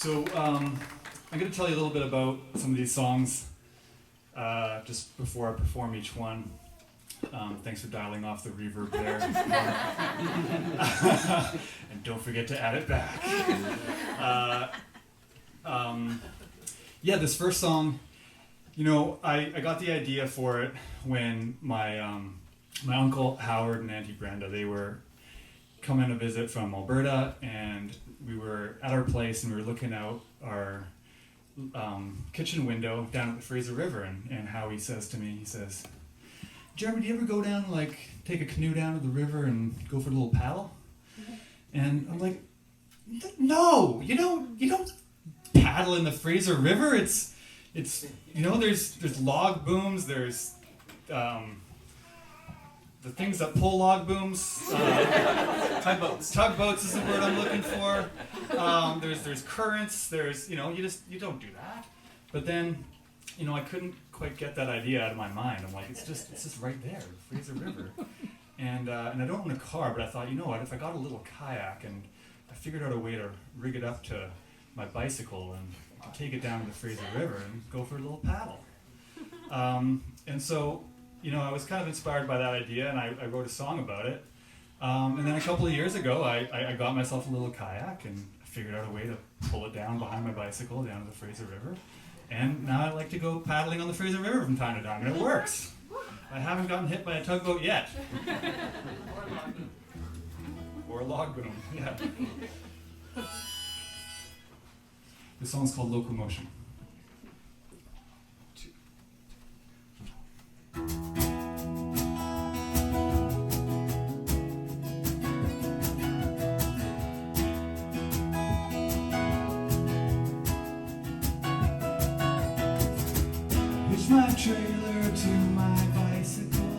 So I'm going to tell you a little bit about some of these songs just before I perform each one. Thanks for dialing off the reverb there. And don't forget to add it back. This first song, I got the idea for it when my uncle Howard and Auntie Brenda, they were coming to visit from Alberta, and we were at our place and we were looking out our kitchen window down at the Fraser River, and Howie says to me, he says, "Jeremy, do you ever go down, take a canoe down to the river and go for a little paddle?" And I'm like, "No, you don't paddle in the Fraser River. It's there's log booms, there's the things that pull log booms, tugboats is the word I'm looking for. There's currents, you don't do that." But then, I couldn't quite get that idea out of my mind. I'm like, it's just right there, the Fraser River. And I don't own a car, but I thought, what, if I got a little kayak and I figured out a way to rig it up to my bicycle and I could take it down to the Fraser River and go for a little paddle. And so, I was kind of inspired by that idea, and I wrote a song about it. And then a couple of years ago, I got myself a little kayak, and I figured out a way to pull it down behind my bicycle down to the Fraser River. And now I like to go paddling on the Fraser River from time to time, and it works. I haven't gotten hit by a tugboat yet. Or a log boom, yeah. This song's called Locomotion. Hitch my trailer to my bicycle.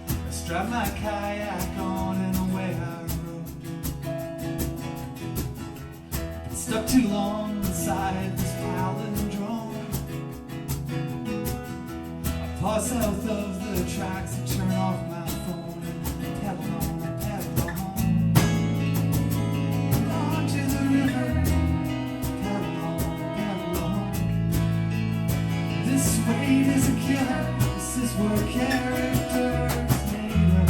I strap my kayak on and away I rode. Stuck too long inside this palindrome. I pause south of the tracks and turn off my phone and pedal on, on to the river. This weight is a killer. This is where characters made up.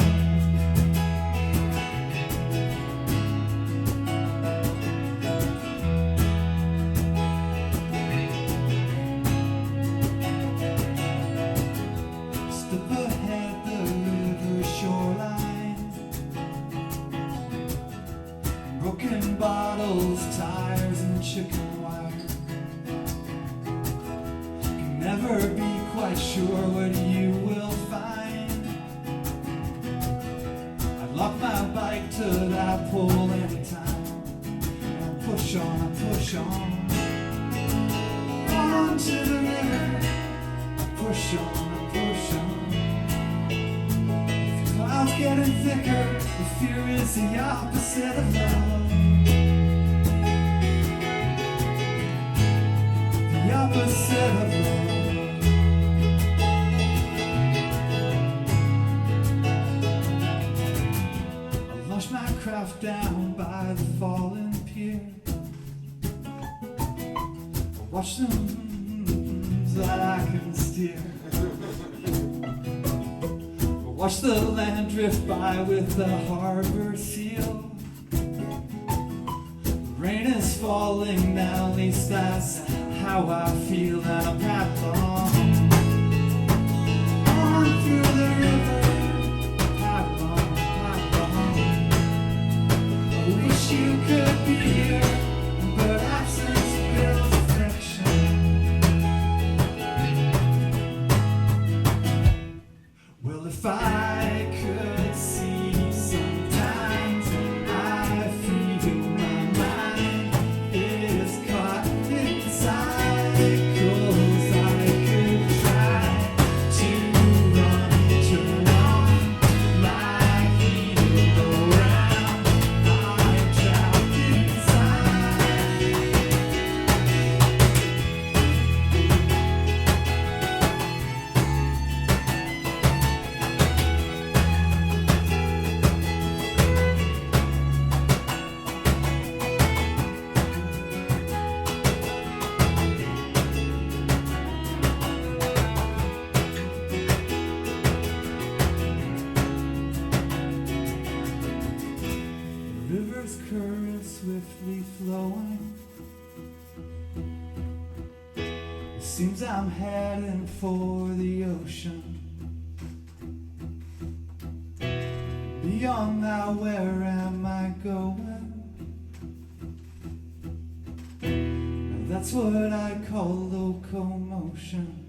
Just up ahead, the river shoreline. Broken bottles, tires, and chicken wire. Never be quite sure what you will find. I'd lock my bike to that pole anytime. And I push on to the river. Push on. If the clouds getting thicker, the fear is the opposite of love. The opposite of love. My craft down by the fallen pier. Watch them that I can steer. Watch the land drift by with the harbor seal. The rain is falling now, at least that's how I feel. And I'm paddling on through the river. You could be here, but absence builds affection. Well, if I could see sometimes I feel my mind is caught in cycles. I could try to run my heel around. I'm heading for the ocean. Beyond that, where am I going? Now that's what I call locomotion.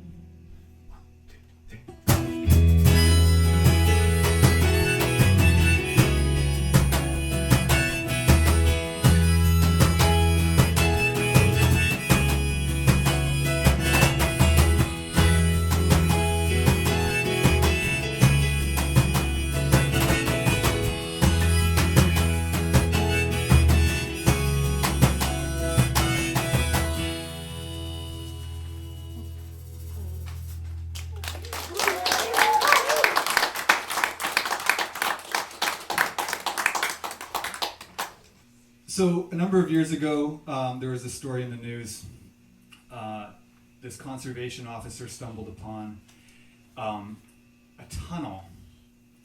So a number of years ago, there was a story in the news. This conservation officer stumbled upon a tunnel,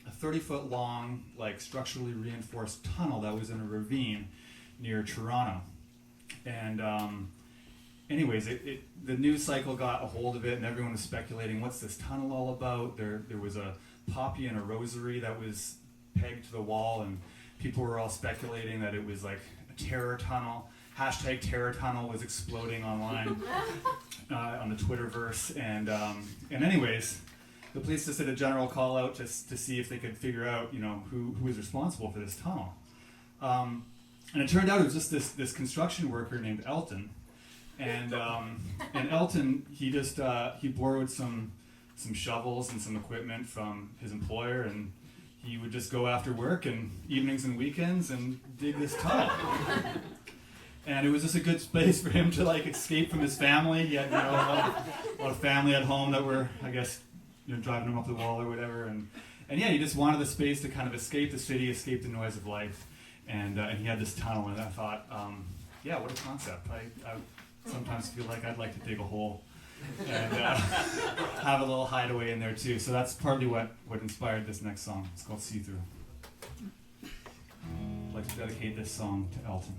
a 30-foot long, like structurally reinforced tunnel that was in a ravine near Toronto. And anyways, the news cycle got a hold of it, and everyone was speculating, what's this tunnel all about? There was a poppy and a rosary that was pegged to the wall, and people were all speculating that it was like a terror tunnel. Hashtag terror tunnel was exploding online on the Twitterverse. And anyways, the police just did a general call out to see if they could figure out, who was responsible for this tunnel. And it turned out it was just this construction worker named Elton. And Elton, he borrowed some shovels and some equipment from his employer, and he would just go after work and evenings and weekends and dig this tunnel. And it was just a good space for him to escape from his family. He had a lot of family at home that were, I guess, driving him up the wall or whatever. And yeah, he just wanted the space to kind of escape the city, escape the noise of life. And he had this tunnel, and I thought, yeah, what a concept. I sometimes feel like I'd like to dig a hole and have a little hideaway in there too. So that's partly what inspired this next song. It's called See Through. I'd like to dedicate this song to Elton.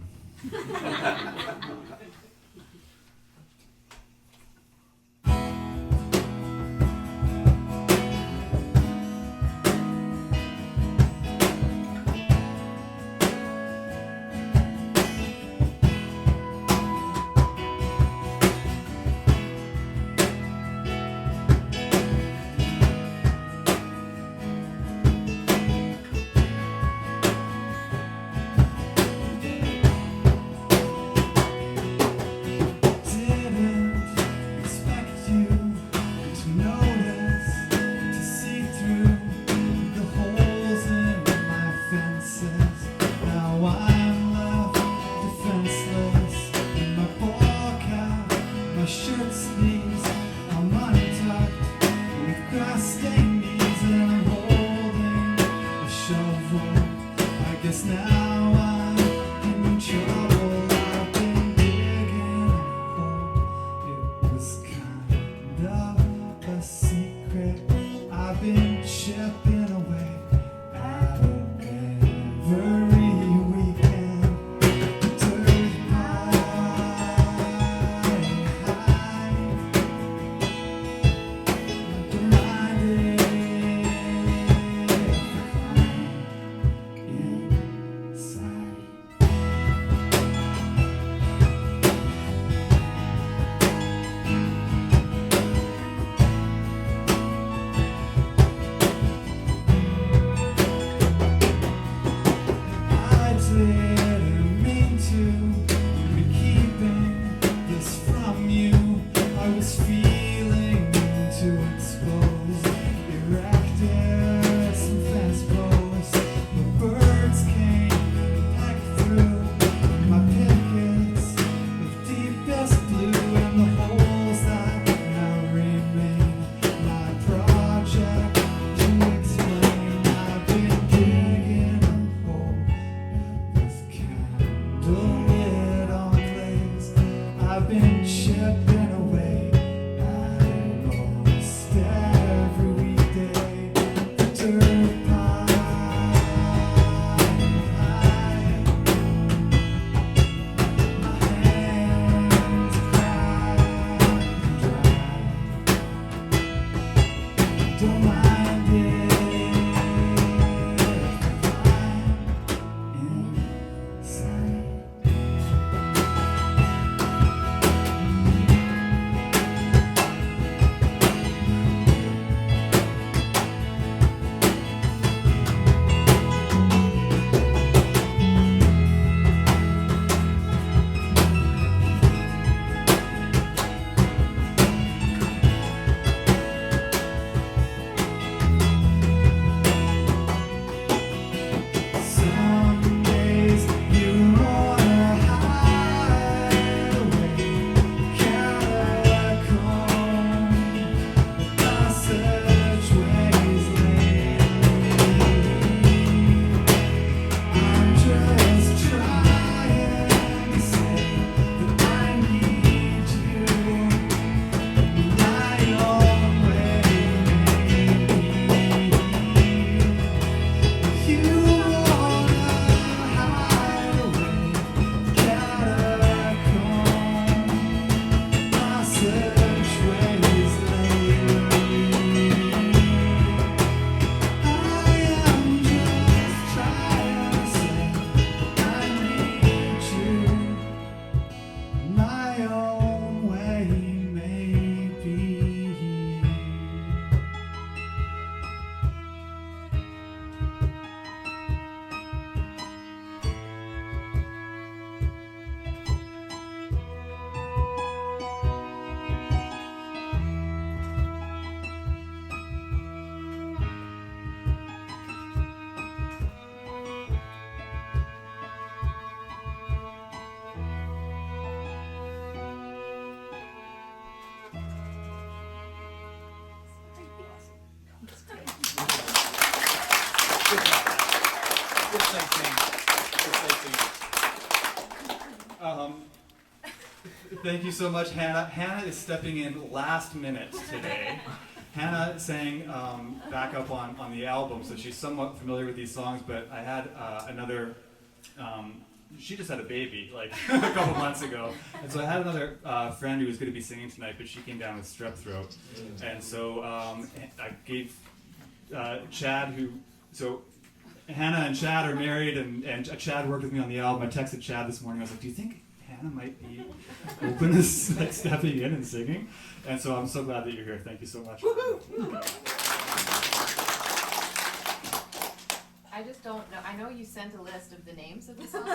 Thank you so much, Hannah. Hannah is stepping in last minute today. Hannah sang backup on the album, so she's somewhat familiar with these songs, but I had another, she just had a baby like a couple months ago, and so I had another friend who was going to be singing tonight, but she came down with strep throat, and so I gave Chad, so Hannah and Chad are married, and Chad worked with me on the album. I texted Chad this morning, I was like, do you think Hannah might be open to like stepping in and singing? And so I'm so glad that you're here. Thank you so much. I just don't know. I know you sent a list of the names of the songs,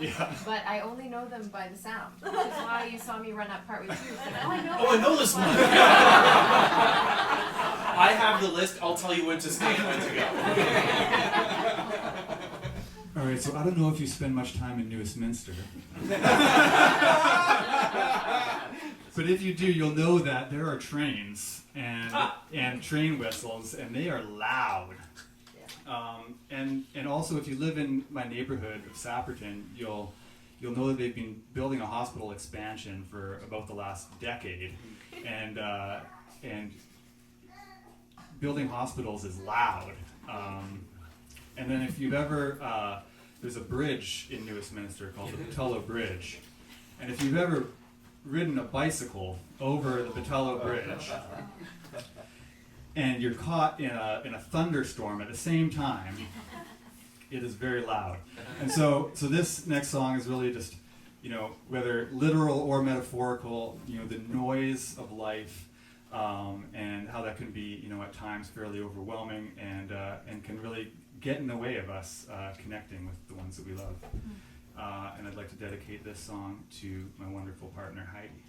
Yeah. but I only know them by the sound, which is why you saw me run up partway through. Like, I know this one. I have the list. I'll tell you when to stay and when to go. All right, so I don't know if you spend much time in Westminster. But if you do, you'll know that there are trains and train whistles, and they are loud. And also, if you live in my neighborhood of Sapperton, you'll know that they've been building a hospital expansion for about the last decade, and building hospitals is loud. And then if you've ever, there's a bridge in Westminster called the Patello Bridge, and if you've ever ridden a bicycle over the Patello Bridge, and you're caught in a thunderstorm at the same time, it is very loud. And so this next song is really just, whether literal or metaphorical, the noise of life, and how that can be, at times fairly overwhelming, and can really get in the way of us connecting with the ones that we love. And I'd like to dedicate this song to my wonderful partner, Heidi.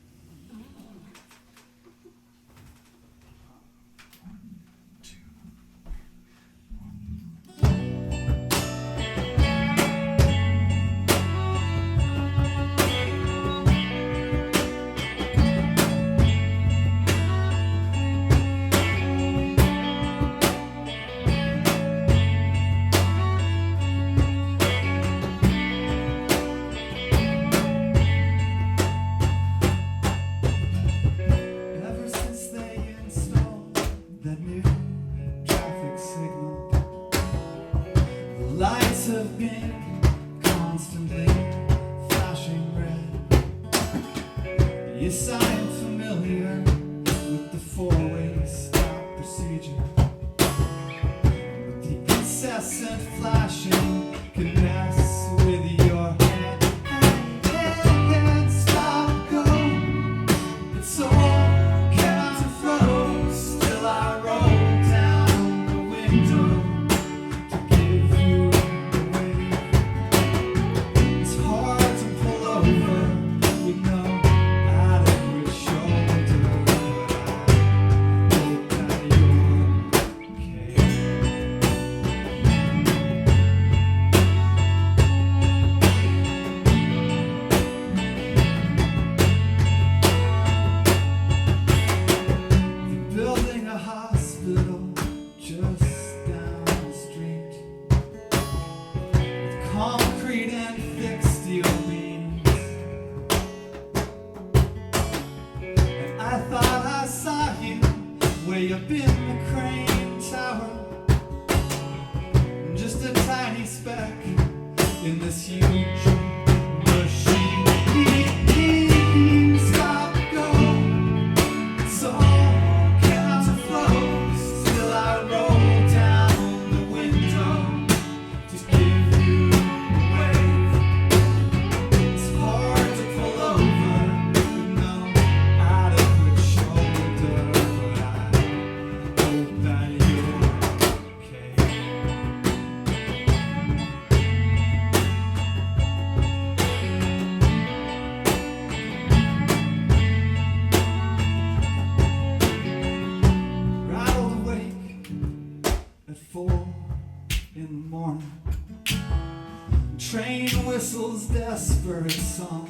Desperate song.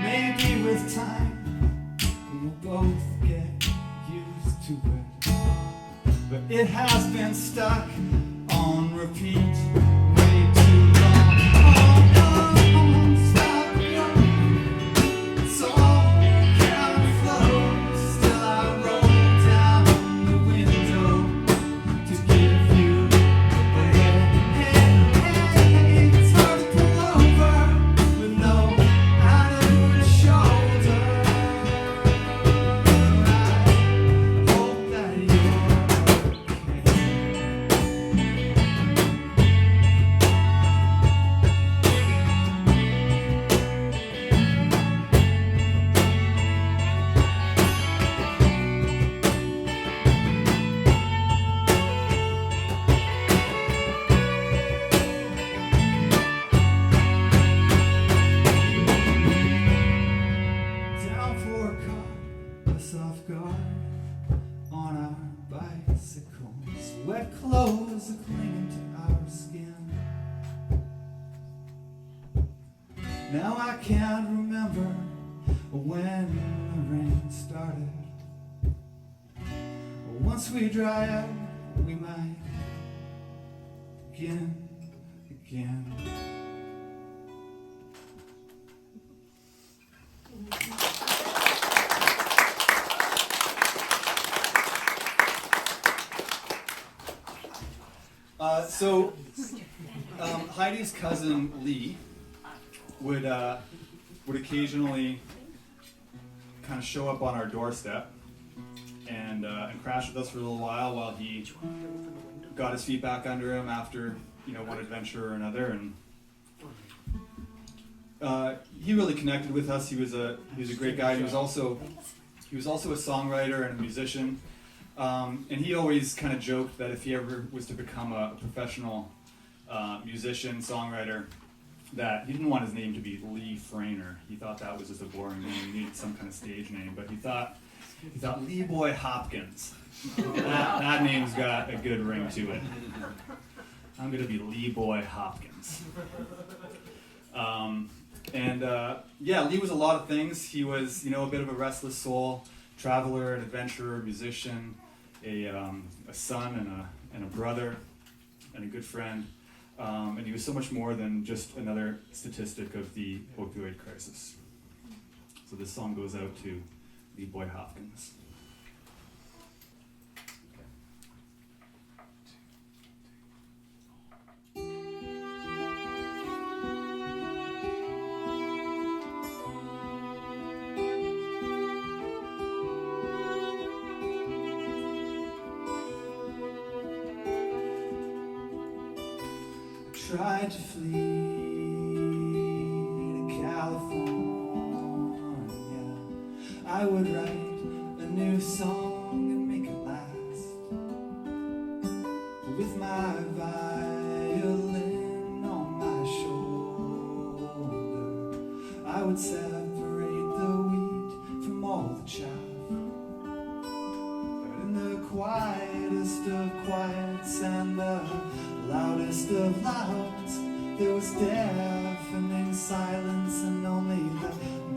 Maybe with time we'll both get used to it. but it has been stuck on repeat way too long. Stop going. So can flow. Still I roll down the window to give you a hey. It's hard to pull over with no adequate shoulder. I hope that you're okay. Downpour caught us off guard on our bicycles. Wet clothes are clinging to our skin. Now I can't remember when the rain started. Once we dry out, we might begin again. Heidi's cousin Lee would occasionally kind of show up on our doorstep and crash with us for a little while he got his feet back under him after one adventure or another, and he really connected with us. He was a great guy. He was also a songwriter and a musician. And he always kind of joked that if he ever was to become a professional musician, songwriter, that he didn't want his name to be Lee Frainer. He thought that was just a boring name. He needed some kind of stage name. But he thought Lee Boy Hopkins. That name's got a good ring to it. I'm going to be Lee Boy Hopkins. Lee was a lot of things. He was, a bit of a restless soul, traveler, an adventurer, musician, a son and a brother, and a good friend. And he was so much more than just another statistic of the opioid crisis. So this song goes out to Lee Boy Hopkins. Tried to flee to California. I would write a new song and make it last. With my violin on my shoulder, I would separate the wheat from all the chaff. But in the quietest of quiets and the loudest of louds, there was deafening silence, and only the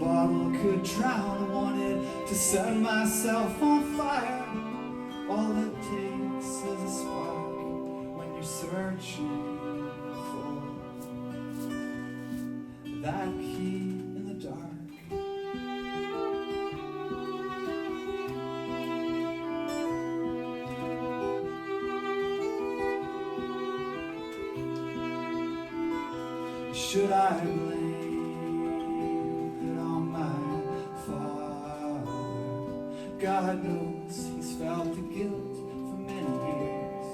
bottle could drown. I wanted to set myself on fire. All it takes is a spark when you're searching for that key in the dark. Should I blame it on my father? God knows he's felt the guilt for many years.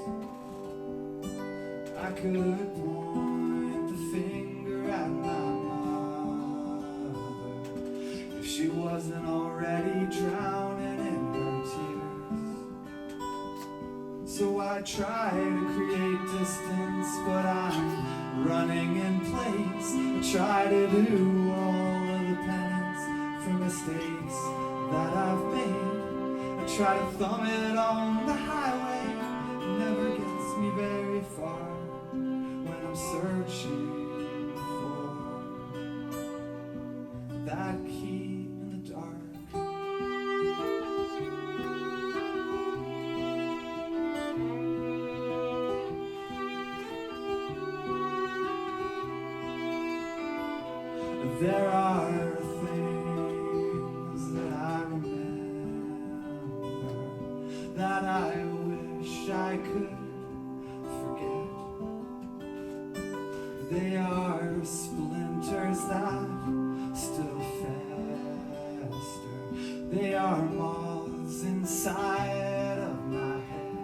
I could point the finger at my mother if she wasn't already drowning in her tears. So I try to create distance, but I'm running in place. I try to do all of the penance for mistakes that I've made. I try to thumb it on the highway. It never gets me very far when I'm searching for that key in the dark. There are things that I remember that I wish I could forget. They are splinters that still fester. They are moths inside of my head.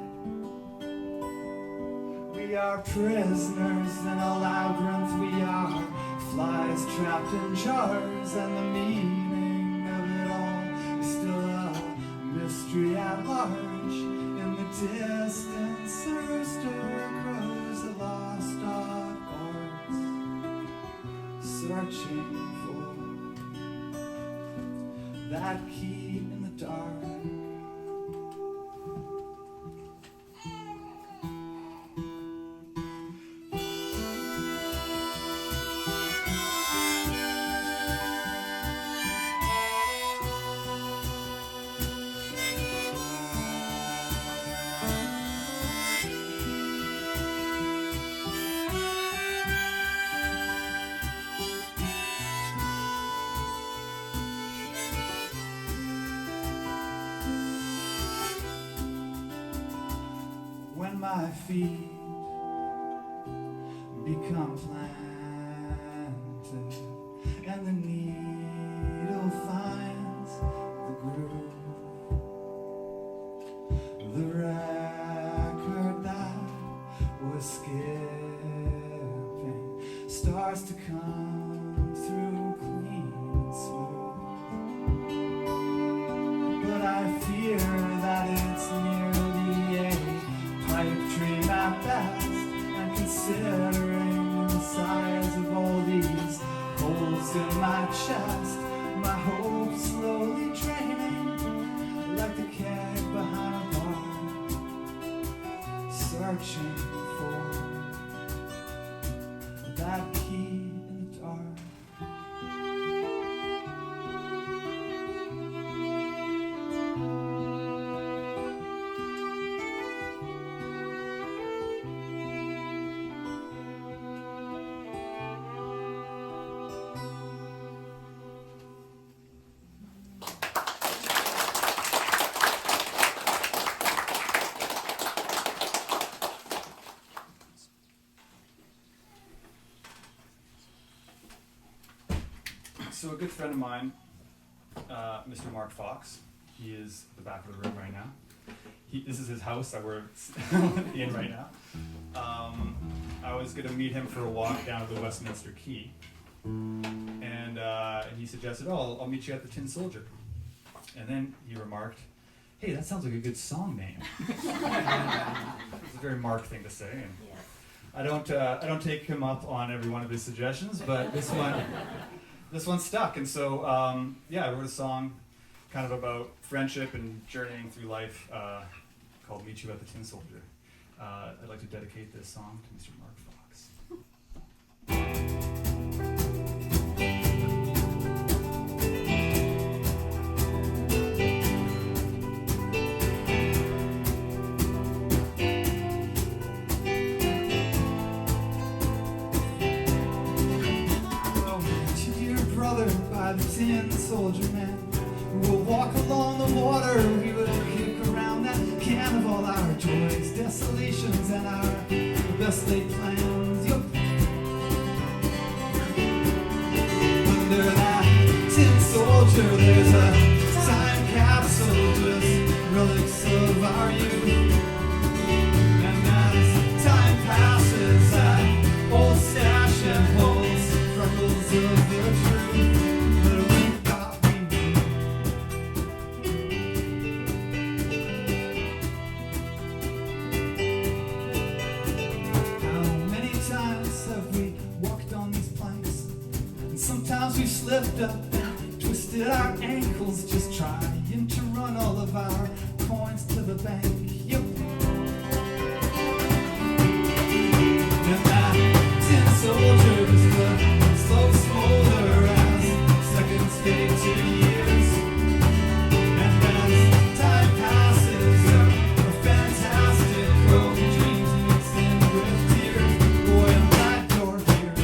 We are prisoners in a labyrinth. We are flies trapped in jars, and the meaning of it all is still a mystery at large. In the distance, a rooster crows a lost dog barks, searching for that key in the dark. My feet become planted, and the needle finds the groove. The record that was skipping starts to come through clean and smooth. But I fear that it's nearly a pipe dream at best, and considering the size of all these holes in my chest, my hope slowly draining like the keg behind a bar, searching for that key in the dark. So a good friend of mine, Mr. Mark Fox, he is at the back of the room right now. This is his house that we're in right now. I was going to meet him for a walk down to the Westminster Quay, and he suggested, "Oh, I'll meet you at the Tin Soldier." And then he remarked, "Hey, that sounds like a good song name." It's a very Mark thing to say, and I don't take him up on every one of his suggestions, but this one stuck. And so I wrote a song kind of about friendship and journeying through life called "Meet You at the Tin Soldier." I'd like to dedicate this song to Mr. Mark Fox. By the Tin Soldier Man, we'll walk along the water. We will kick around that can of all our joys, desolations, and our best laid plans. Yup. Under that Tin Soldier, there's a time capsule, just relics of our youth. And as time passes, that old stash and holds freckles of the truth. We've slipped up and twisted our ankles, just trying to run all of our coins to the bank. Yep. And that Tin Soldier is the slow smolder as seconds fade to years. And as time passes, our fantastic road dreams mix in with tears. Boy, am I door here.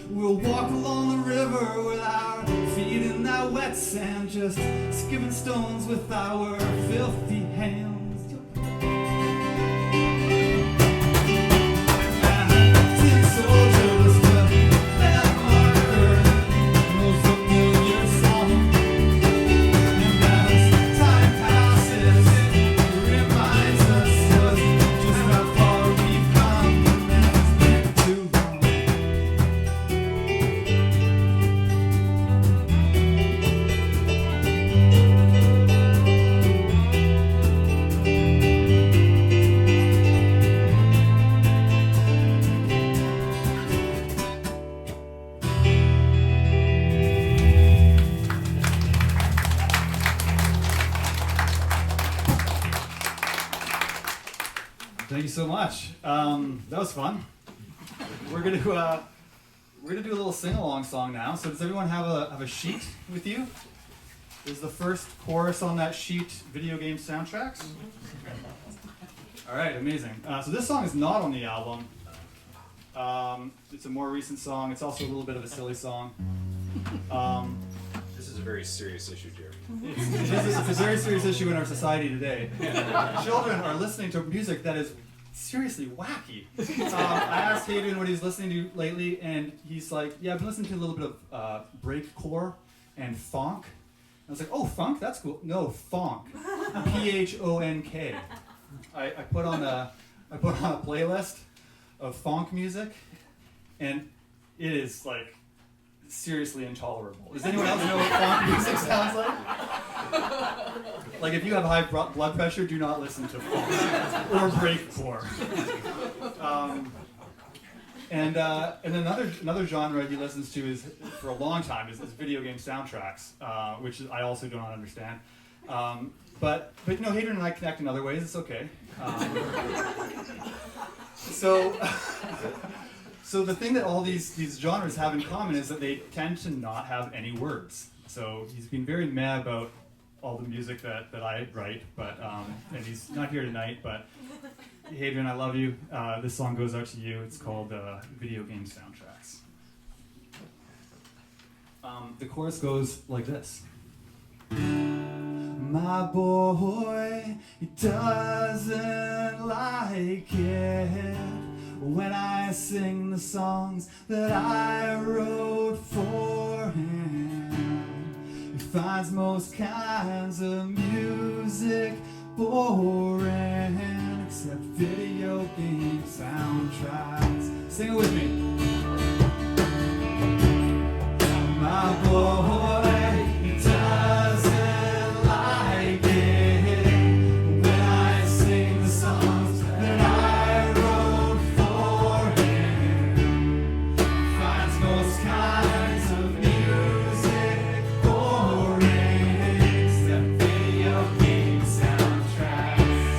We'll walk along the river with our feet in that wet sand, just skipping stones with our filthy hands. Thank you so much. That was fun. We're gonna do a little sing-along song now. So does everyone have a sheet with you? Is the first chorus on that sheet video game soundtracks? All right, amazing. So this song is not on the album. It's a more recent song. It's also a little bit of a silly song. This is a very serious issue, Jeremy. It's a very serious issue in our society today. Children are listening to music that is seriously wacky. I asked Hayden what he's listening to lately, and he's like, yeah, I've been listening to a little bit of breakcore and funk. I was like, oh, funk? That's cool. No, funk. P-H-O-N-K. I put on a playlist of funk music, and it is like seriously intolerable. Does anyone else know what funk music sounds like? Like if you have high blood pressure, do not listen to funk or breakcore. And another genre he listens to is for a long time is video game soundtracks, which I also do not understand. But you know, Hayden and I connect in other ways. It's okay. So the thing that all these genres have in common is that they tend to not have any words. So he's been very mad about all the music that I write, but and he's not here tonight. But Hadrian, I love you. This song goes out to you. It's called Video Game Soundtracks. The chorus goes like this. My boy, he doesn't like it when I sing the songs that I wrote for him. He finds most kinds of music boring, except video game soundtracks. Sing it with me. My boy, he doesn't like it when I sing the songs that I wrote for him. Finds most kinds of music boring, except video game soundtracks.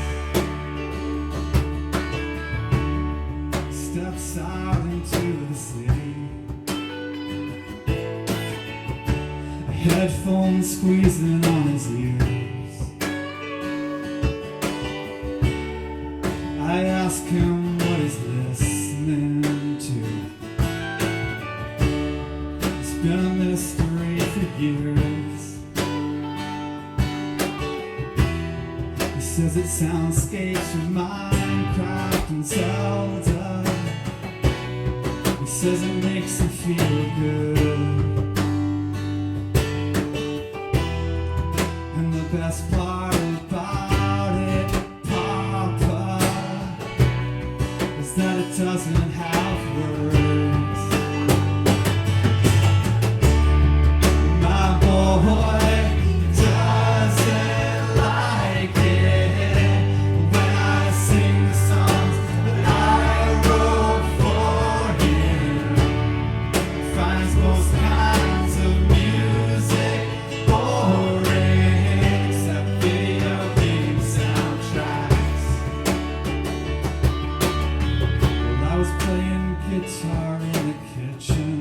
Steps out into the city, headphones squeezing on his ears. I ask him what he's listening to. It's been a mystery for years. He says it soundscapes from Minecraft and Zelda. He says it makes him feel good. Best part about it, Papa, is that it doesn't have words. My boy doesn't like it when I sing the songs that I wrote for him. Finds most kinds of music boring. Guitar in the kitchen,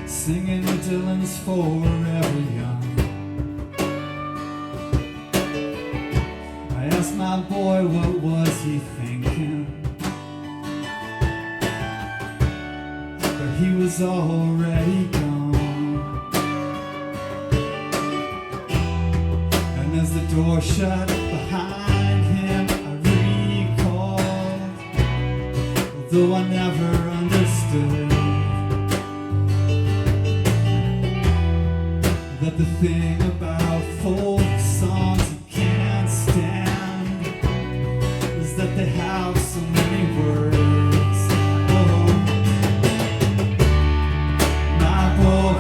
singing Dylan's Forever Young. I asked my boy what was he thinking. he was already gone. And as the door shut behind him, I recalled, although I never understood, that the thing about folk songs you can't stand is that they have so many words. Oh, my boy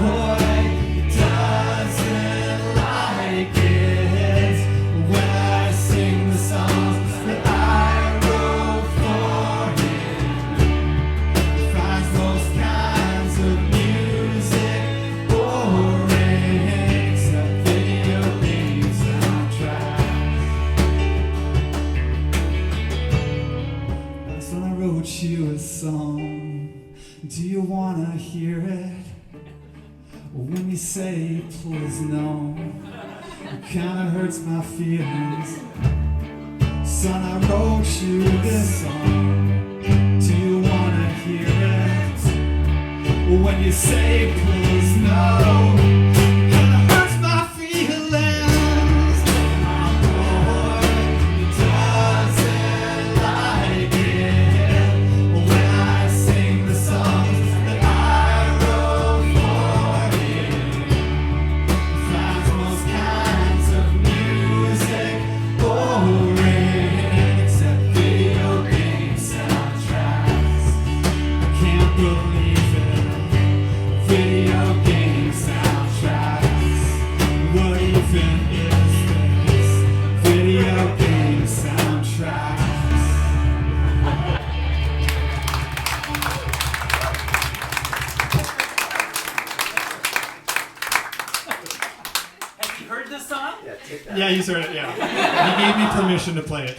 doesn't like it when I sing the songs that I wrote for him. He finds those kinds of music boring, except video game soundtracks. That's when I wrote you a song. Do you wanna hear it? When you say please no, it kinda hurts my feelings. Son, I wrote you this song. Do you wanna hear it? When you say please no, it kinda hurts my feelings. My boy doesn't like it when I sing the songs that I wrote for him. He finds most kinds of music boring, except video game soundtracks. I can't believe it. Video game soundtracks. What even is this? Video game soundtracks. Have you heard this song? Yeah, you heard it, yeah. He gave me permission to play it.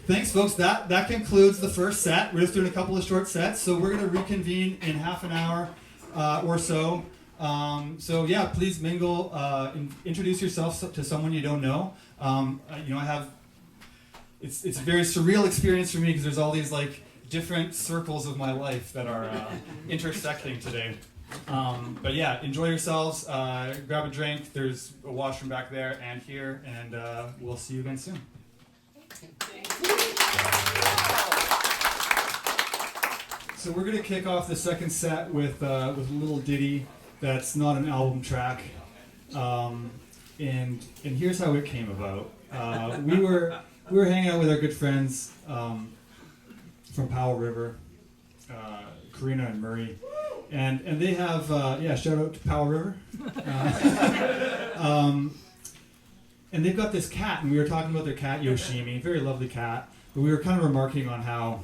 Thanks, folks. That concludes the first set. We're just doing a couple of short sets, so we're going to reconvene in half an hour or so. So yeah, please mingle. Introduce yourself to someone you don't know. I have. It's a very surreal experience for me because there's all these like different circles of my life that are intersecting today. But yeah, enjoy yourselves. Grab a drink. There's a washroom back there and here, and we'll see you again soon. So we're gonna kick off the second set with a little ditty that's not an album track, and here's how it came about. We were hanging out with our good friends from Powell River, Karina and Murray, and they have shout out to Powell River, and they've got this cat, and we were talking about their cat Yoshimi, very lovely cat, but we were kind of remarking on how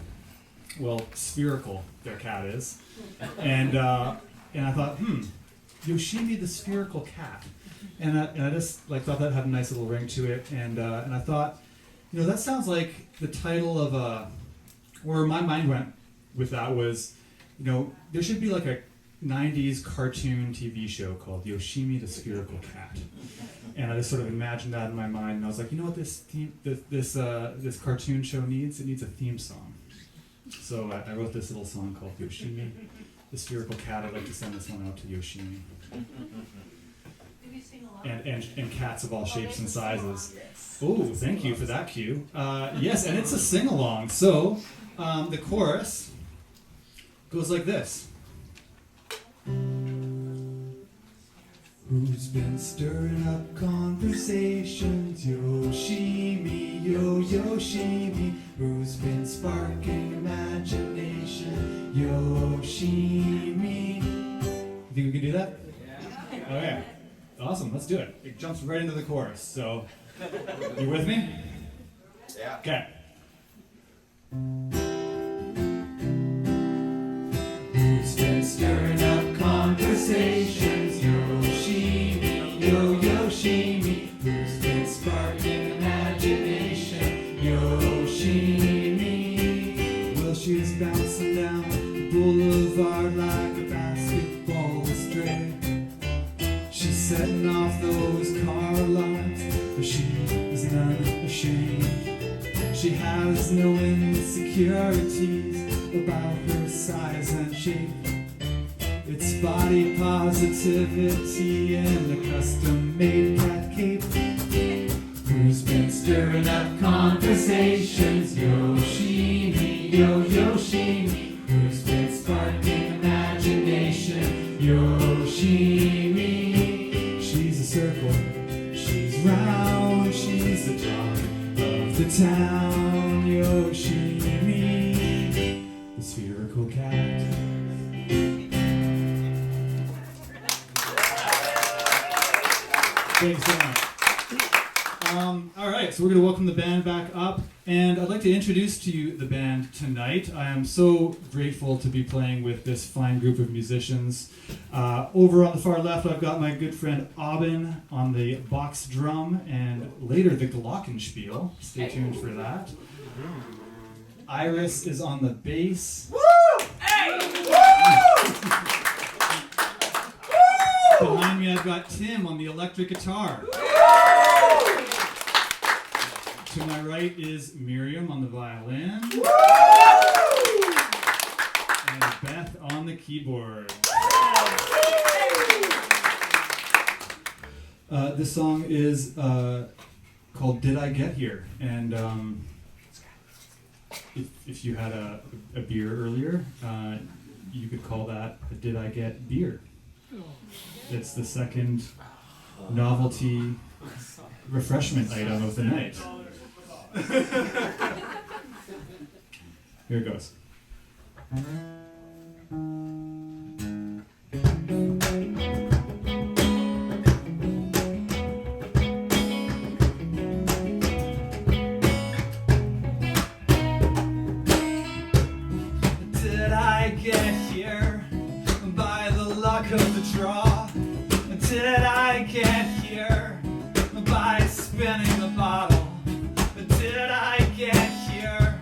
spherical their cat is, and I thought, Yoshimi the Spherical Cat, and I just thought that had a nice little ring to it, and I thought, that sounds like the title of where my mind went with that was, there should be like a 90s cartoon TV show called Yoshimi the Spherical Cat, and I just sort of imagined that in my mind, and I was like, what this cartoon show needs? It needs a theme song. So I wrote this little song called Yoshimi the Spherical Cat. I'd like to send this one out to Yoshimi. And cats of all shapes and sizes. Oh, thank you for that cue. Yes, and it's a sing-along. So the chorus goes like this. Who's been stirring up conversations? Yoshimi, Yoshimi. Who's been sparking imagination? Yoshimi. You think we can do that? Yeah. Okay. Awesome. Let's do it. It jumps right into the chorus. So, you with me? Yeah. Okay. Who's been stirring up conversations? Yoshimi, Yoshimi. Who's been sparking imagination? Yoshimi. Well, she's bouncing down the boulevard like a basketball astray. She's setting off those car lights, but she is not ashamed. She has no insecurities, about her size and shape. It's body positivity in a custom-made cat cape. Who's been stirring up conversations? Yoshimi, Yoshimi. Who's been sparking imagination? Yoshimi. She's a circle, she's round, she's the talk of the town. Yoshimi, the spherical cat. Thanks so much. All right, so we're going to welcome the band back up, and I'd like to introduce to you the band tonight. I am so grateful to be playing with this fine group of musicians. Over on the far left, I've got my good friend Aubyn on the box drum, and later the glockenspiel. Stay tuned for that. Iris is on the bass. Woo! Hey! Woo! Behind me, I've got Tim on the electric guitar. To my right is Miriam on the violin. And Beth on the keyboard. This song is called Did I Get Here? And if you had a beer earlier, you could call that a Did I Get Beer. It's the second novelty refreshment item of the night. Here it goes. Did I get here by the luck of the draw? Did I get here by spinning the bottle? Did I get here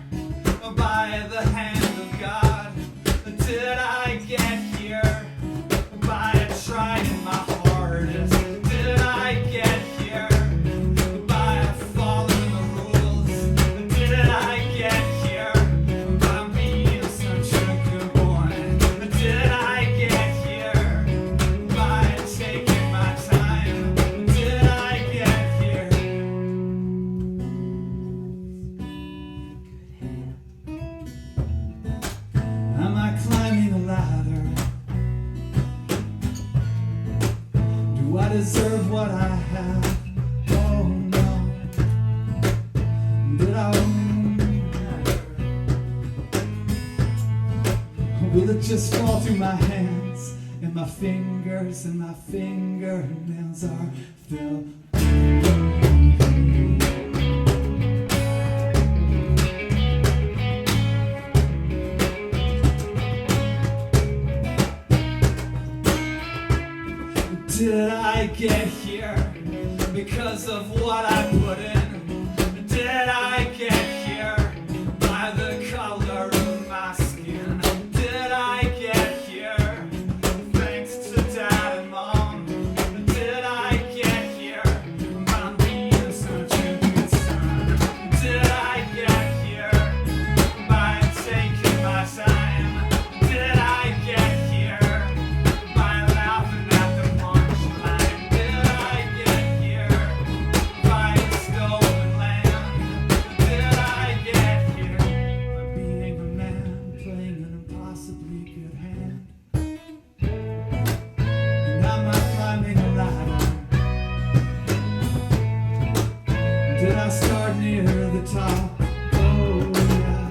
by the hand of God? Did I get here by trying my hardest? Did I get here by following the rules? Did I get here by being such a good boy? Did I get here by taking my time? Did I get here? Am I climbing a ladder? Do I deserve what I have? Oh no. Did I will it just fall through my hands? And my fingers and my fingernails are filled. Did I get here because of what I put in? Did I get here by the color of my skin? Did I get here thanks to Dad and Mom? Did I get here by being such a good son? Did I get here by taking my time? Did I get here by laughing at the punchline? Did I get here by stolen land? Did I get here by being a man playing an impossibly good hand? And am I climbing a ladder? Did I start near the top? Oh yeah.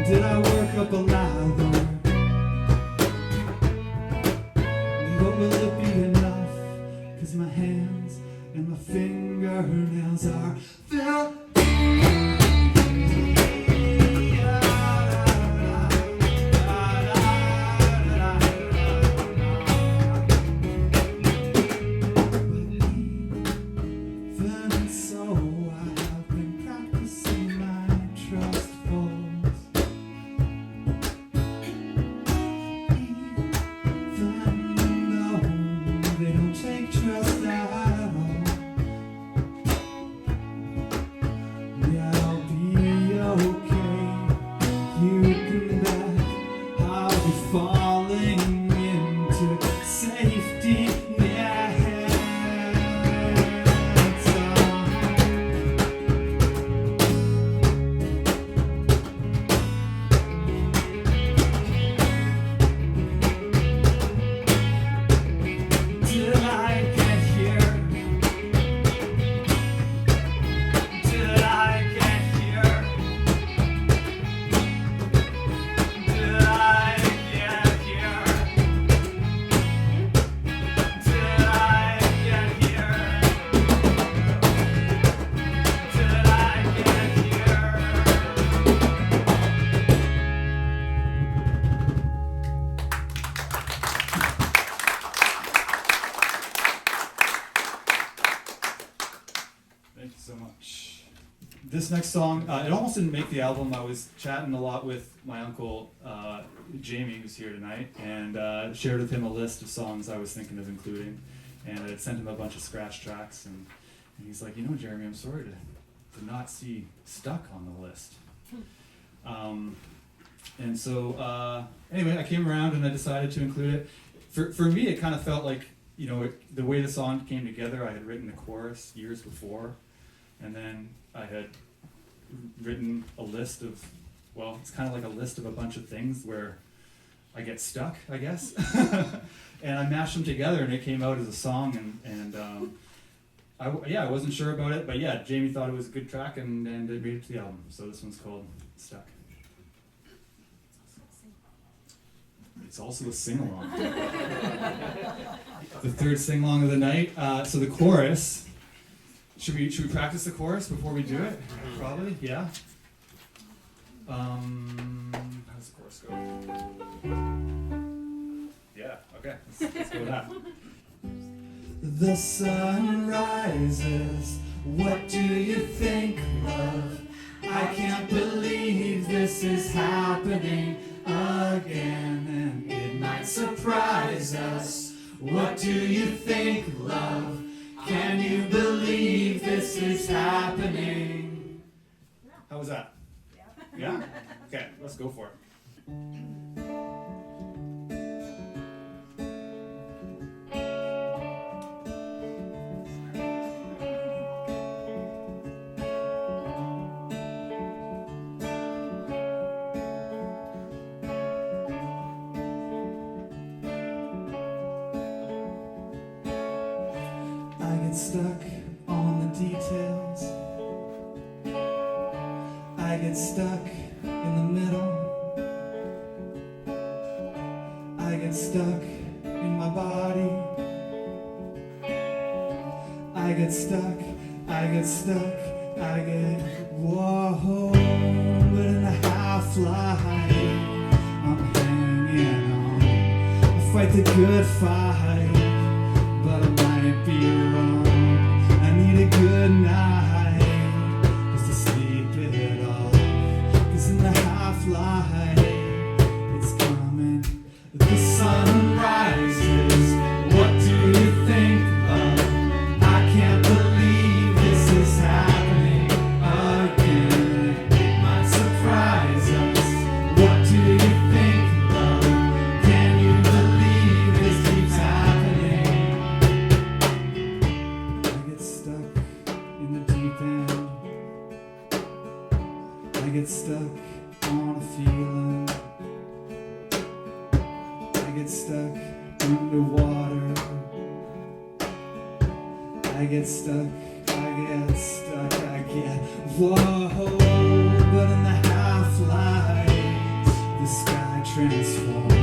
Did I work up a ladder? But will it be enough? 'Cause my hands and my fingernails are filled. Even so, I have been practicing my trust falls. Even though they don't take trust at all. Thank you so much. This next song, it almost didn't make the album. I was chatting a lot with my uncle, Jamie, who's here tonight, and shared with him a list of songs I was thinking of including. And I had sent him a bunch of scratch tracks, and he's like, Jeremy, I'm sorry to not see Stuck on the list. And so, anyway, I came around and I decided to include it. For me, it kind of felt like, the way the song came together, I had written the chorus years before, and then I had written a list of, it's kind of like a list of a bunch of things where I get stuck, I guess. And I mashed them together and it came out as a song, and I wasn't sure about it, but yeah, Jamie thought it was a good track and it made it to the album. So this one's called Stuck. It's also a sing-along. The third sing-along of the night. So the chorus, should we practice the chorus before we do it? Probably, yeah. How does the chorus go? Yeah, okay, let's go with that. The sun rises, what do you think, love? I can't believe this is happening again, and it might surprise us. What do you think, love? Can you believe this is happening? How was that? Yeah? Okay, let's go for it. Stuck on the details. I get stuck in the middle. I get stuck in my body. I get stuck, whoa, but in the half-life I'm hanging on. I fight the good fight, but I might be wrong. I need a good night just to sleep it off. 'Cause in the half-life it's coming. The sun rises. What do you think, love? I can't believe this is happening again. It might surprise us. What do you think, love? Can you believe this keeps happening? I get stuck in the deep end. I get stuck on a feeling. I get stuck underwater. I get stuck, whoa, but in the half-light, the sky transformed.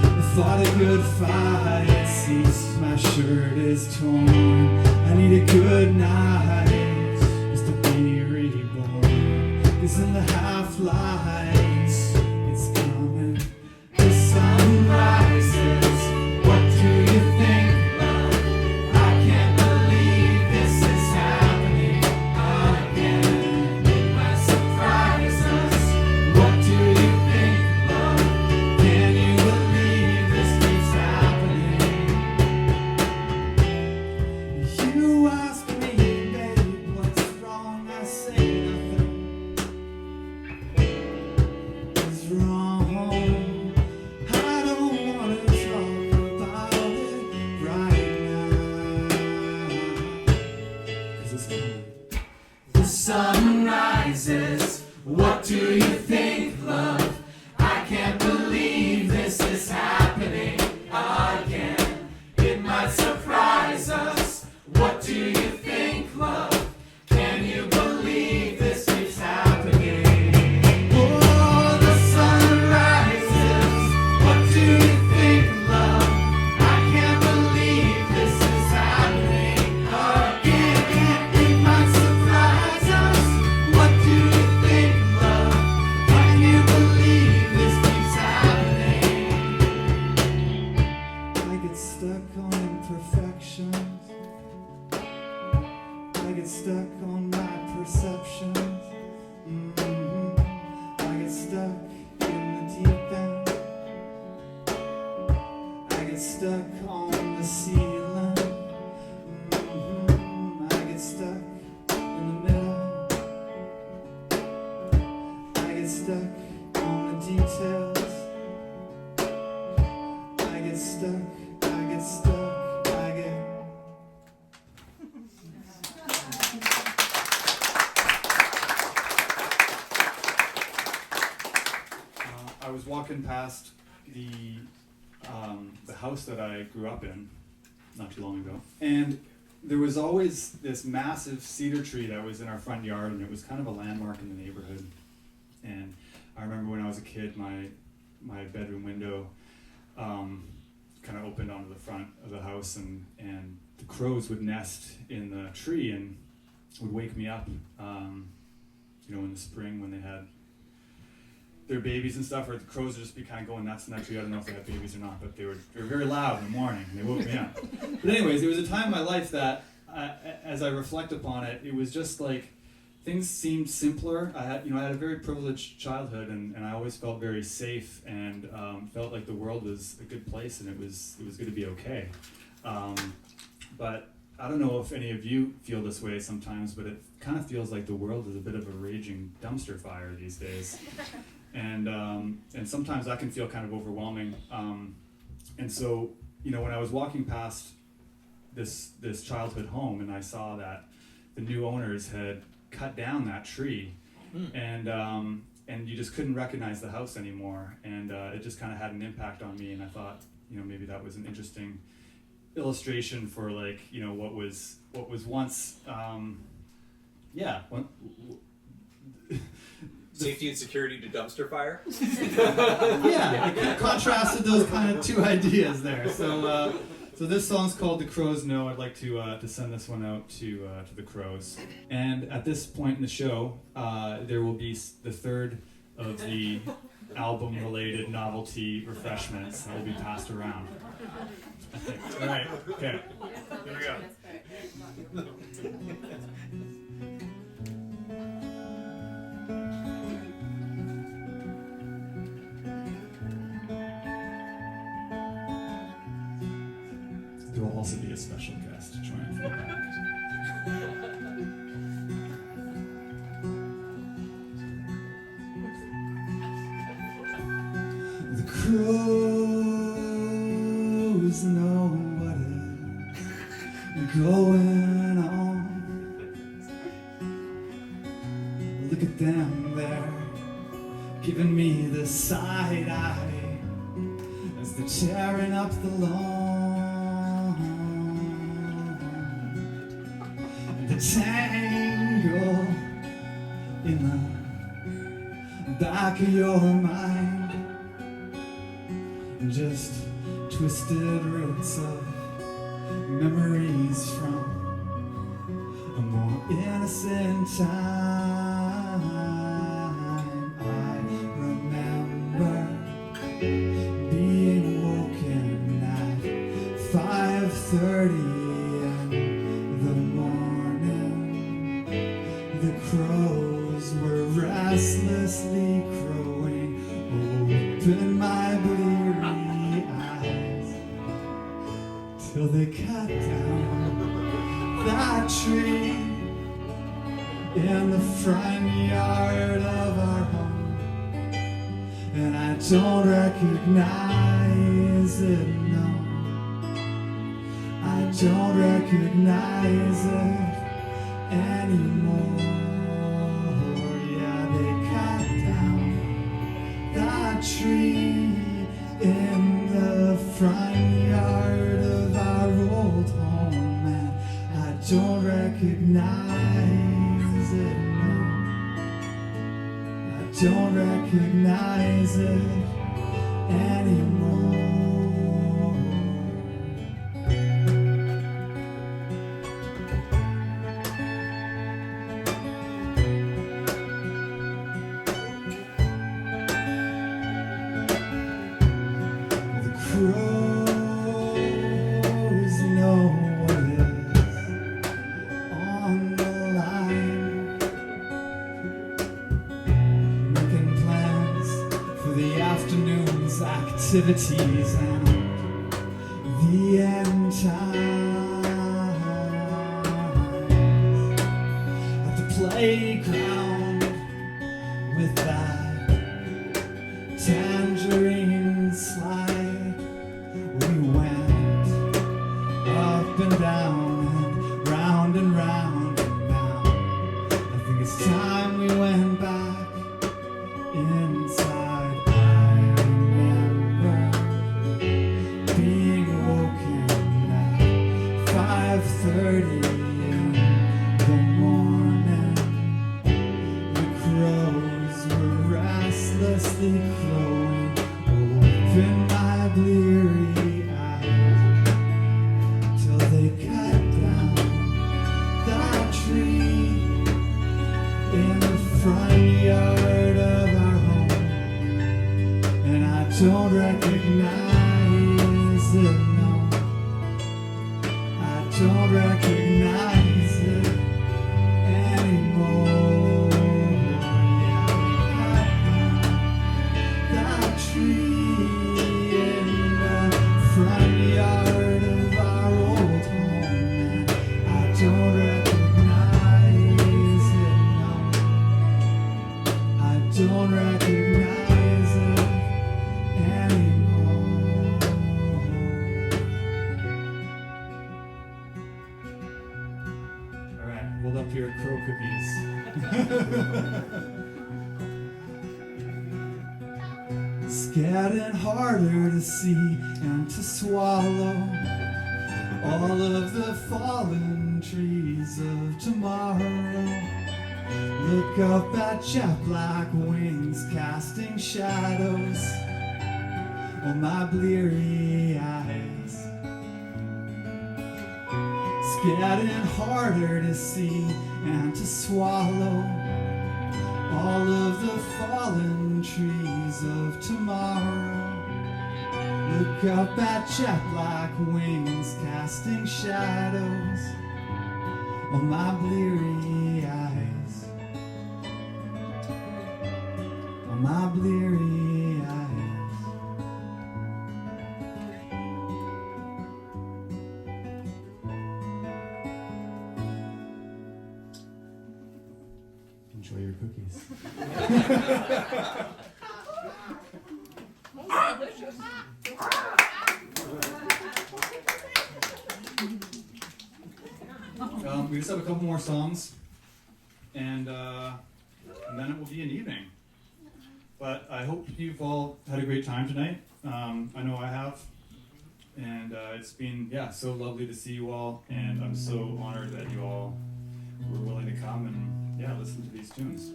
I fought a good fight, ceased, my shirt is torn. I need a good night, just to be reborn. 'Cause in the half-light, it's coming. The sun rises, what do you think, love? I can't believe this is happening again. It might surprise us. What do you think, love? Can you believe this keeps happening? You ask me, babe, what's wrong? I say nothing is wrong. I don't want to talk about it right now, 'cause it's coming. The sun rises. What do you think, love? I can't believe this is happening again. It might surprise us. What do you think, love? Can you believe this keeps happening? Oh, the sun rises. What do you think, love? I can't believe this is happening again. It might surprise us. What do you think, love? Can you believe this keeps stuck on my perceptions. I get stuck in the deep end. I get stuck on the ceiling. I get stuck in the middle. I get stuck on the details. I get stuck, I get stuck, I get. I was walking past the house that I grew up in not too long ago, and there was always this massive cedar tree that was in our front yard, and it was kind of a landmark in the neighborhood. And I remember when I was a kid, my bedroom window kind of opened onto the front of the house, and the crows would nest in the tree and would wake me up, in the spring when they had their babies and stuff, or the crows would just be kind of going nuts in that tree. I don't know if they had babies or not, but they were very loud in the morning, and they woke me up. But anyways, there was a time in my life that, as I reflect upon it, it was just like, things seemed simpler. I had a very privileged childhood, and I always felt very safe, and felt like the world was a good place, and it was going to be okay. But I don't know if any of you feel this way sometimes, but it kind of feels like the world is a bit of a raging dumpster fire these days, and sometimes that can feel kind of overwhelming. And so, when I was walking past this childhood home, and I saw that the new owners had cut down that tree, and you just couldn't recognize the house anymore, and it just kind of had an impact on me, and I thought, maybe that was an interesting illustration for what was once safety and security to dumpster fire. Yeah, it contrasted those kind of two ideas there. So this song's called "The Crows Know." I'd like to send this one out to the crows. And at this point in the show, there will be the third of the album-related novelty refreshments that will be passed around. All right. Okay. Here we go. There will also be a special guest joining from the back. The crows know what is going on. Look at them, they're giving me the side eye as they're tearing up the lawn. The tangle in the back of your mind, just twisted roots of memories from a more innocent time. I remember being woken at 5:30 in the morning. The crows were restlessly crowing. Open my bleary eyes till they cut down that tree in the front yard of our home, and I don't recognize it, no, I don't recognize it anymore. Yeah, they cut down that tree in the front yard of our old home, and I don't recognize it, no, I don't recognize it anymore. Crows know what is on the line. activities and the end times. At the playground with that tangerine slide, we went up and down and round and round, and now I think it's time we went back inside. I remember being woken at 5:30 in the morning. The crows were restlessly crowing. Open my bleary eyes till they cut down that tree in the front yard of our home, and I don't recognize it, no, I don't recognize it anymore. Yeah, we cut down that tree in the front yard of our old home, and I don't recognize it, no, I don't recognize it anymore. All right, hold up your crow cookies. It's getting harder to see and to swallow all of the fallen trees of tomorrow. Look up at jet black wings casting shadows on my bleary eyes. It's getting harder to see and to swallow all of the fallen trees of tomorrow. Look up at jet black wings casting shadows on my bleary eyes. On my bleary eyes. Enjoy your cookies. We just have a couple more songs, and then it will be an evening. But I hope you've all had a great time tonight. I know I have, and it's been so lovely to see you all, and I'm so honored that you all were willing to come and listen to these tunes.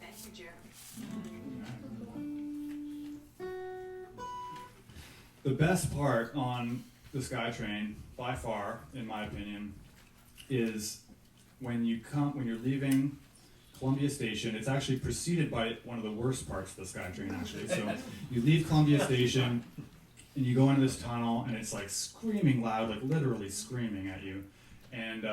Thank you, Jeremy. The best part on the SkyTrain, by far, in my opinion, is when you're leaving Columbia Station. It's actually preceded by one of the worst parts of the SkyTrain, actually. So you leave Columbia Station and you go into this tunnel, and it's like screaming loud, like literally screaming at you, and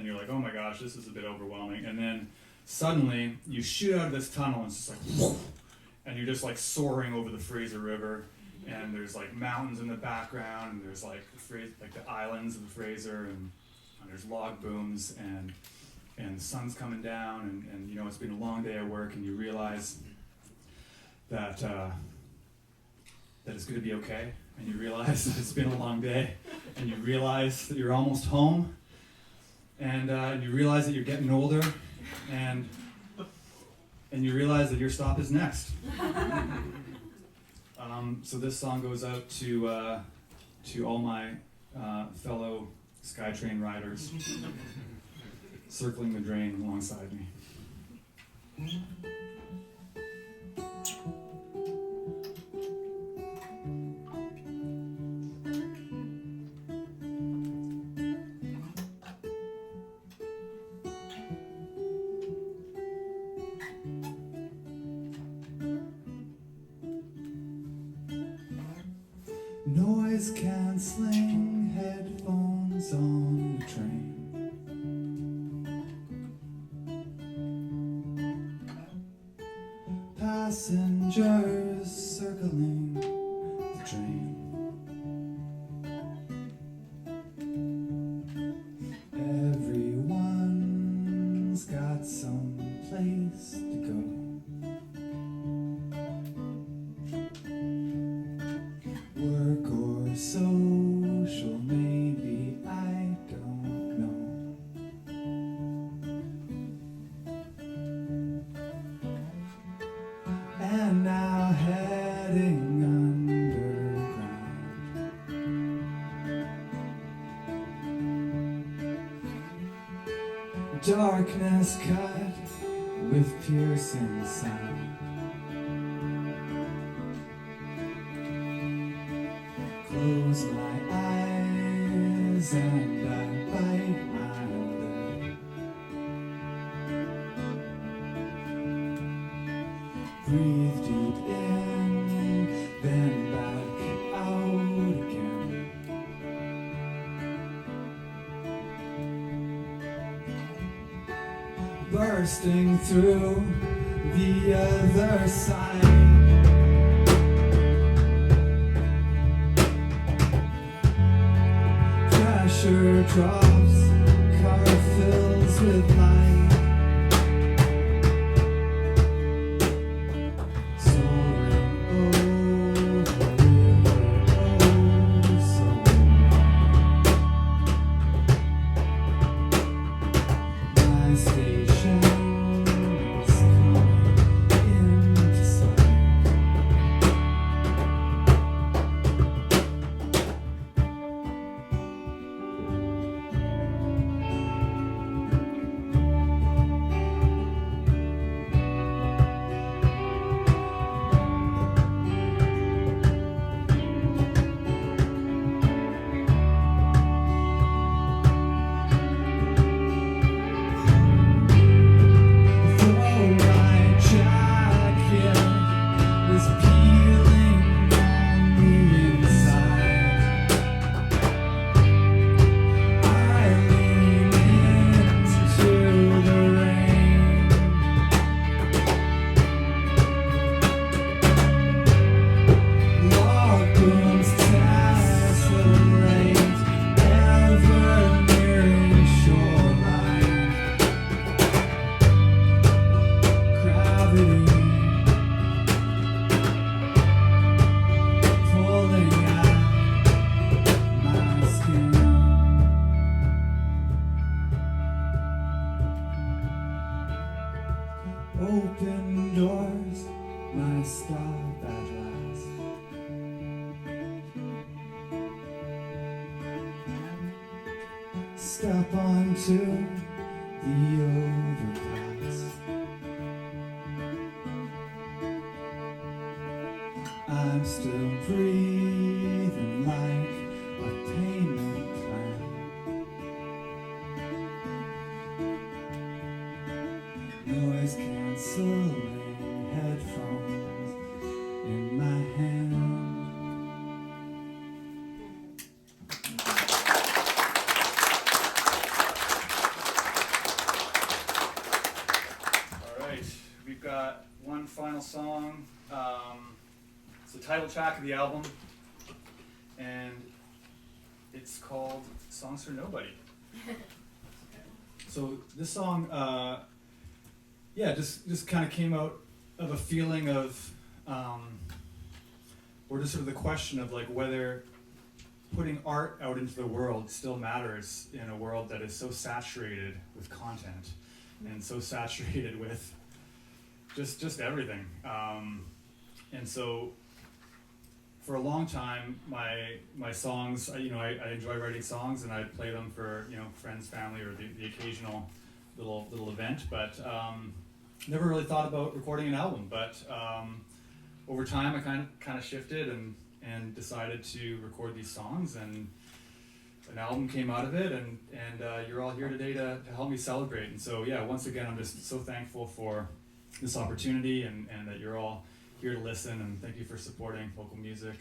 you're like, oh my gosh, this is a bit overwhelming. And then suddenly you shoot out of this tunnel, and it's just like, whoosh, and you're just like soaring over the Fraser River. And there's like mountains in the background, and there's like the islands of the Fraser, and there's log booms, and the sun's coming down, and you know it's been a long day at work, and you realize that it's going to be okay, and you realize that it's been a long day, and you realize that you're almost home, and you realize that you're getting older, and you realize that your stop is next. So this song goes out to all my fellow SkyTrain riders circling the drain alongside me. Noise cancelling headphones on the train. Passengers circling the drain. Everyone's got some place to go. Work or social, maybe, I don't know. And now heading underground. Darkness cut with piercing sound. Close my eyes and I bite my lip. Breathe deep in, then back out again. Bursting through the other side. Pressure drops, car fills with light. Soaring over river, oh so wide. My station is coming into sight. Though my jacket is peeling on the inside, I lean into the rain. Log booms tessellate ever nearing shoreline. Gravity pulling at my skin. Open doors, my stop at last. Step onto the overpass. I'm still breathing like a payment plan. Noise cancelling headphones in my hand. All right, we've got one final song. It's the title track of the album, and it's called "Songs for Nobody." So this song, just kind of came out of a feeling of, or just sort of the question of like whether putting art out into the world still matters in a world that is so saturated with content and so saturated with just everything. And so for a long time, my songs, I enjoy writing songs and I play them for friends, family, or the occasional little event, but never really thought about recording an album. But over time, I kind of shifted and decided to record these songs, and an album came out of it, and you're all here today to help me celebrate. And so once again, I'm just so thankful for this opportunity and that you're all here to listen, and thank you for supporting local music.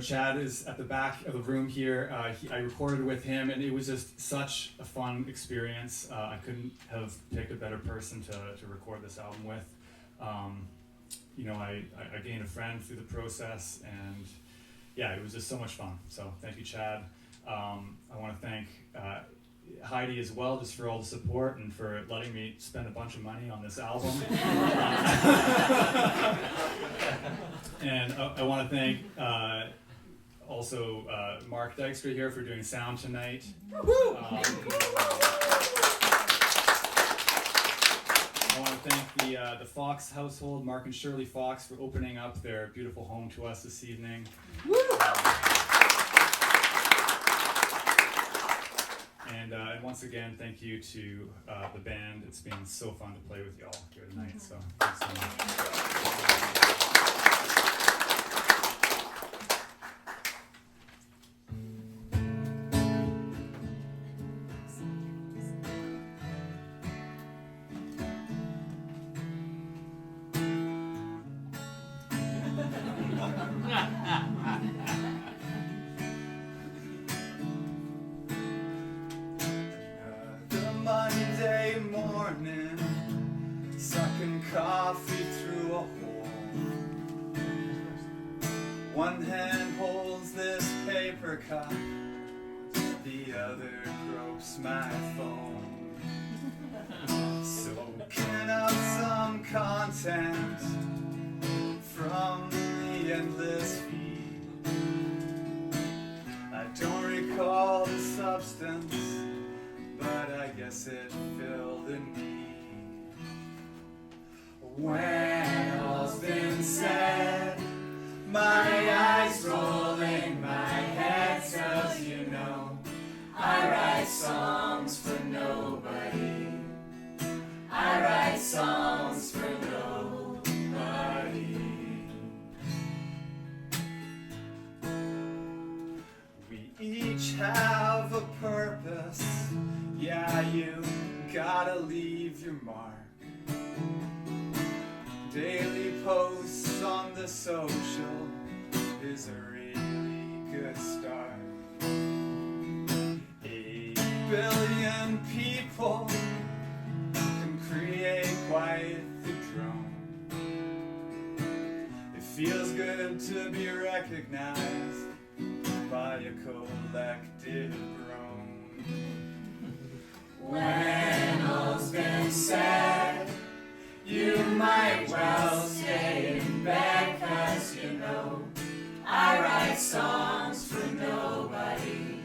Chad is at the back of the room here. I recorded with him, and it was just such a fun experience. I couldn't have picked a better person to record this album with. I gained a friend through the process, and yeah, it was just so much fun. So thank you, Chad. I want to thank Heidi as well, just for all the support and for letting me spend a bunch of money on this album. And I want to thank also Mark Dykstra here for doing sound tonight. I want to thank the Fox household, Mark and Shirley Fox, for opening up their beautiful home to us this evening. And once again, thank you to the band. It's been so fun to play with y'all here tonight. So thanks so much. Monday morning, sucking coffee through a hole. One hand holds this paper cup, the other gropes my phone. Soaking up some content from the endless feed. I don't recall the substance, but I guess it filled a need. When all's been said, my eyes rolling, my head tells you no. I write songs for nobody. I write songs for nobody. We each have a purpose. Yeah, you gotta leave your mark. Daily posts on the social is a really good start. 8 billion people can create quite the drone. It feels good to be recognized by a collective groan. When all's been said, you might well stay in bed, 'cause you know I write songs for nobody.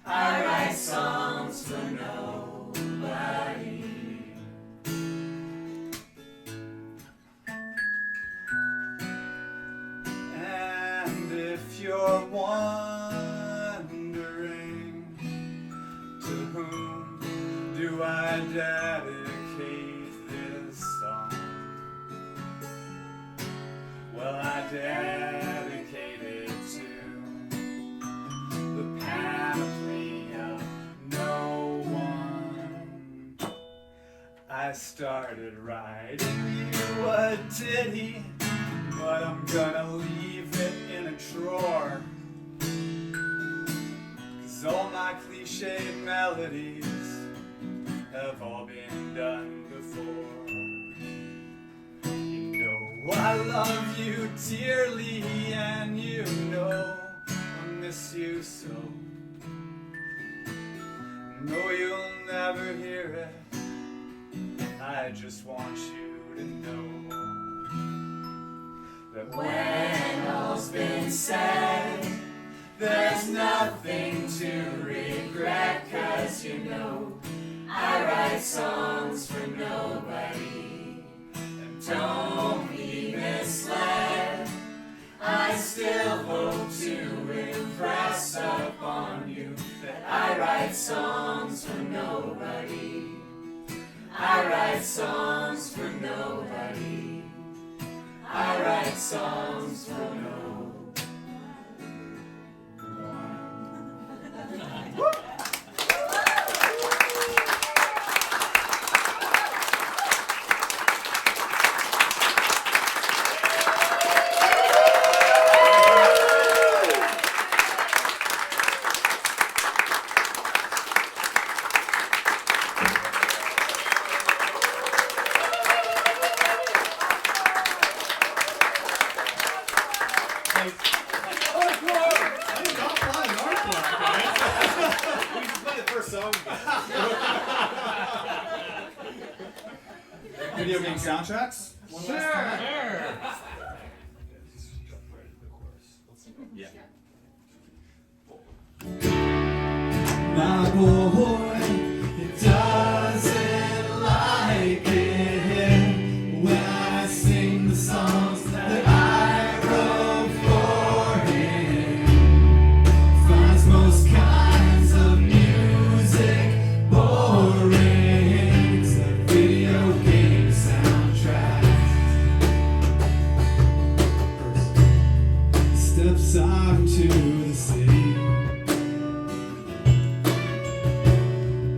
I write songs for nobody. And if you're wondering to whom do I dedicate this song? Well, I dedicate it to the panoply of no one. I started writing you a ditty, but I'm gonna leave it in a drawer. 'Cause all my cliched melodies have all been done before. You know I love you dearly, and you know I miss you so. No, you'll never hear it, I just want you to know that when all's been said, there's nothing to regret, 'cause you know I write songs for nobody. And don't be misled, I still hope to impress upon you that I write songs for nobody. I write songs for nobody. I write songs for nobody. Video game soundtracks? One last time? Yeah. My boy, he doesn't like it when I sing the songs that I wrote for him. Finds most kinds of music boring, except video game soundtracks. Steps out into the city.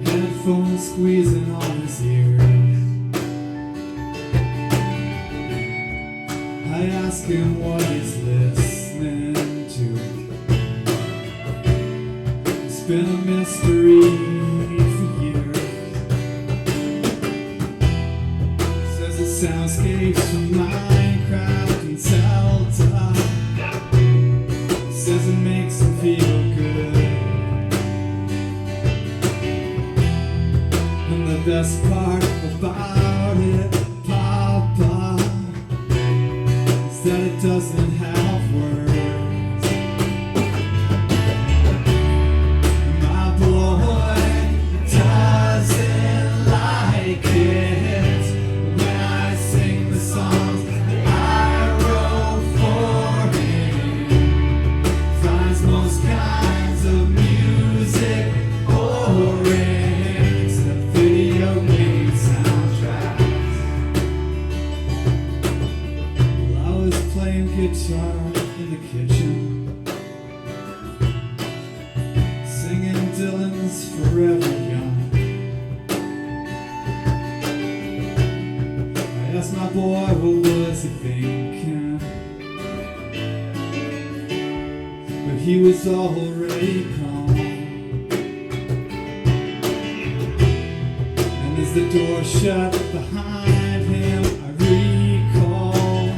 Headphones squeezing on his ears. I ask him what he's listening to. It's been a mystery for years. Says it soundscapes from Minecraft and Zelda. Says it makes him feel good. And the best part about it, Papa, is that it doesn't have words. My boy doesn't like it when I sing the songs that I wrote for him. Finds most kinds of music boring, except video game soundtracks. Well, I was playing guitar in the kitchen, singing Dylan's Forever Young. I asked my boy, what was he thinking? But he was already gone. And as the door shut behind him, I recalled,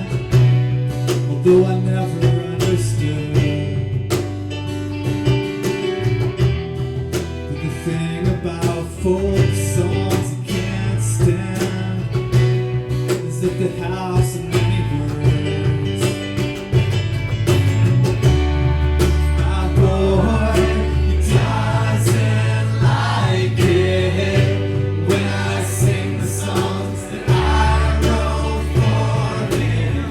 although I never understood, but the thing about folk songs he can't stand is that they have so many words. My boy, he doesn't like it when I sing the songs that I wrote for him.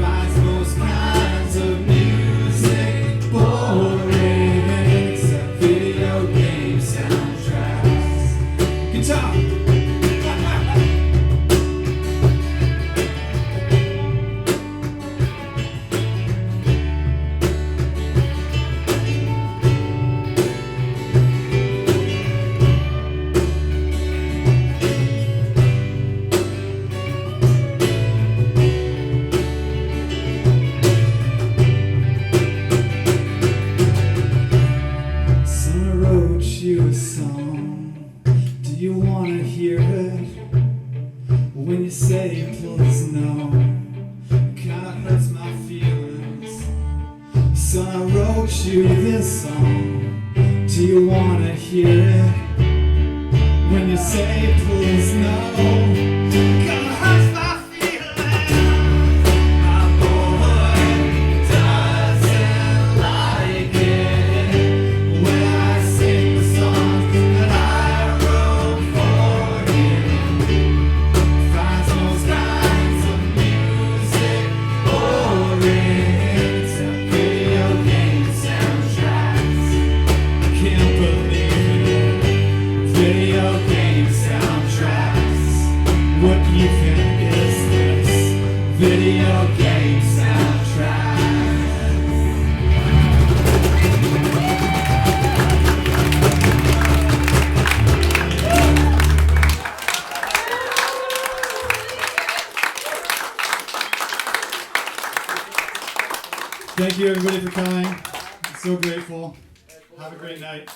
Finds most kinds of music boring, except video game soundtracks. Guitar! So I wrote you a song. Do you wanna hear it? When you say please no, it kinda hurts my feelings. So I wrote you this song. Do you wanna hear it? When you say please no, it kinda hurts my feelings. My boy doesn't like it when I sing the songs that I wrote for him. Finds most kinds of music boring, except video game soundtracks. I can't believe it. Video game soundtracks. What even is this? Video game soundtracks. Thank you everybody for coming. I'm so grateful. Have a great night.